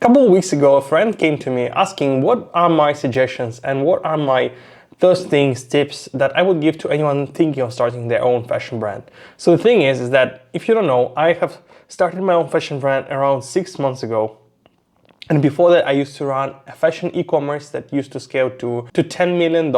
couple of weeks ago, a friend came to me asking what are my suggestions and what are my those things, tips that I would give to anyone thinking of starting their own fashion brand. So the thing is that if you don't know, I have started my own fashion brand around 6 months ago. And before that, I used to run a fashion e-commerce that used to scale to $10 million.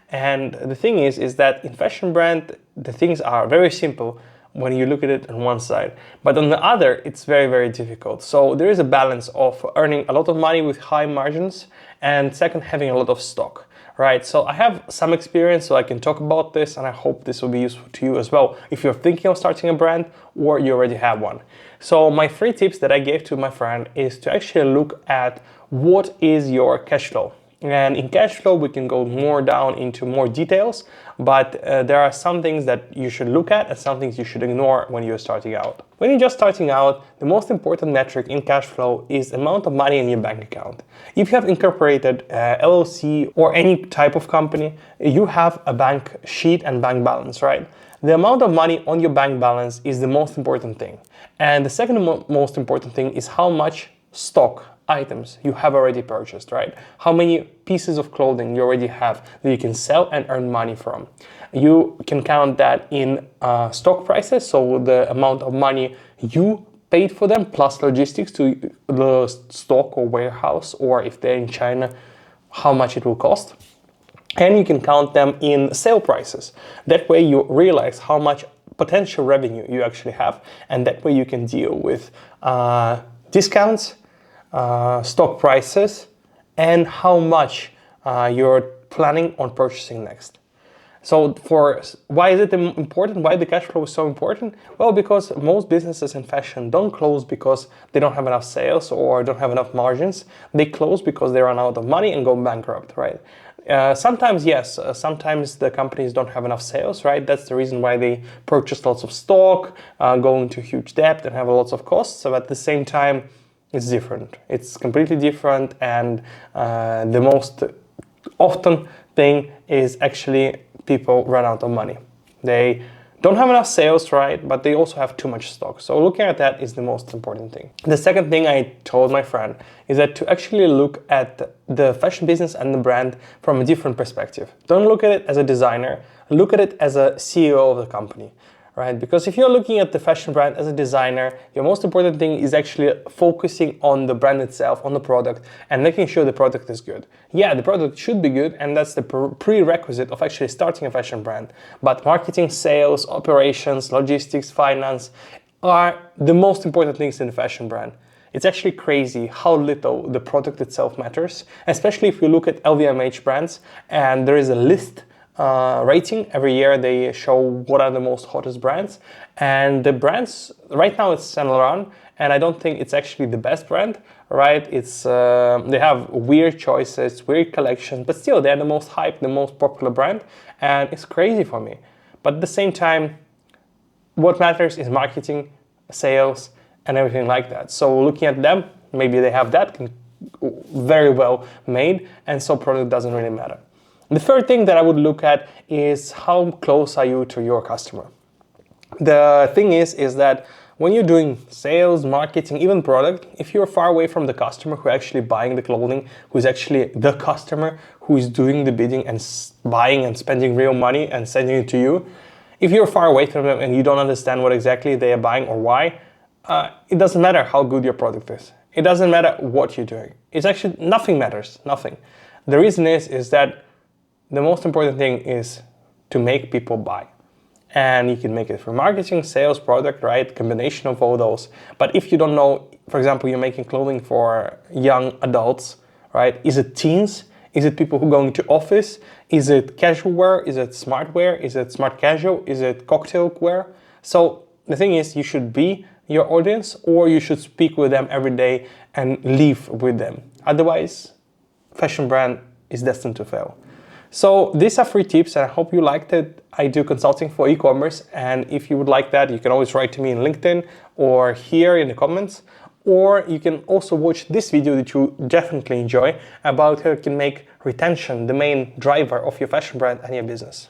And the thing is that in fashion brand, the things are very simple when you look at it on one side. But on the other, it's very, very difficult. So there is a balance of earning a lot of money with high margins and second, having a lot of stock. Right, so I have some experience, so I can talk about this, and I hope this will be useful to you as well if you're thinking of starting a brand or you already have one. So my 3 tips that I gave to my friend is to actually look at what is your cash flow. And in cash flow, we can go more down into more details, but there are some things that you should look at and some things you should ignore when you're starting out. When you're just starting out, the most important metric in cash flow is the amount of money in your bank account. If you have incorporated LLC or any type of company, you have a bank sheet and bank balance, right? The amount of money on your bank balance is the most important thing. And the second most important thing is how much stock items you have already purchased, right? How many pieces of clothing you already have that you can sell and earn money from. You can count that in stock prices, so the amount of money you paid for them plus logistics to the stock or warehouse, or if they're in China, how much it will cost. And you can count them in sale prices. That way you realize how much potential revenue you actually have, and that way you can deal with discounts, stock prices, and how much you're planning on purchasing next. So why is it important? Why the cash flow is so important? Well, because most businesses in fashion don't close because they don't have enough sales or don't have enough margins. They close because they run out of money and go bankrupt, right? Sometimes, yes, sometimes the companies don't have enough sales, right? That's the reason why they purchase lots of stock, go into huge debt and have lots of costs. So at the same time, it's different. It's completely different, and the most often thing is actually people run out of money. They don't have enough sales, right? But they also have too much stock. So looking at that is the most important thing. The second thing I told my friend is that to actually look at the fashion business and the brand from a different perspective. Don't look at it as a designer, look at it as a CEO of the company. Right? Because if you're looking at the fashion brand as a designer, your most important thing is actually focusing on the brand itself, on the product, and making sure the product is good. Yeah, the product should be good, and that's the prerequisite of actually starting a fashion brand. But marketing, sales, operations, logistics, finance are the most important things in the fashion brand. It's actually crazy how little the product itself matters, especially if you look at LVMH brands, and there is a list rating. Every year they show what are the most hottest brands, and the brands right now it's Saint Laurent, and I don't think it's actually the best brand, right? It's they have weird choices, weird collections, but still they're the most hyped, the most popular brand, and it's crazy for me. But at the same time, what matters is marketing, sales, and everything like that. So looking at them, maybe they have that very well made, and so product doesn't really matter. The third thing that I would look at is how close are you to your customer. The thing is that when you're doing sales, marketing, even product, if you're far away from the customer who actually buying the clothing, who's actually the customer who is doing the bidding and buying and spending real money and sending it to you, if you're far away from them and you don't understand what exactly they are buying or why, it doesn't matter how good your product is. It doesn't matter what you're doing. It's actually, nothing matters, nothing. The reason is that the most important thing is to make people buy. And you can make it through marketing, sales, product, right? Combination of all those. But if you don't know, for example, you're making clothing for young adults, right? Is it teens? Is it people who go into office? Is it casual wear? Is it smart wear? Is it smart casual? Is it cocktail wear? So the thing is, you should be your audience, or you should speak with them every day and live with them. Otherwise, fashion brand is destined to fail. So these are 3 tips, and I hope you liked it. I do consulting for e-commerce, and if you would like that, you can always write to me in LinkedIn or here in the comments, or you can also watch this video that you definitely enjoy about how you can make retention the main driver of your fashion brand and your business.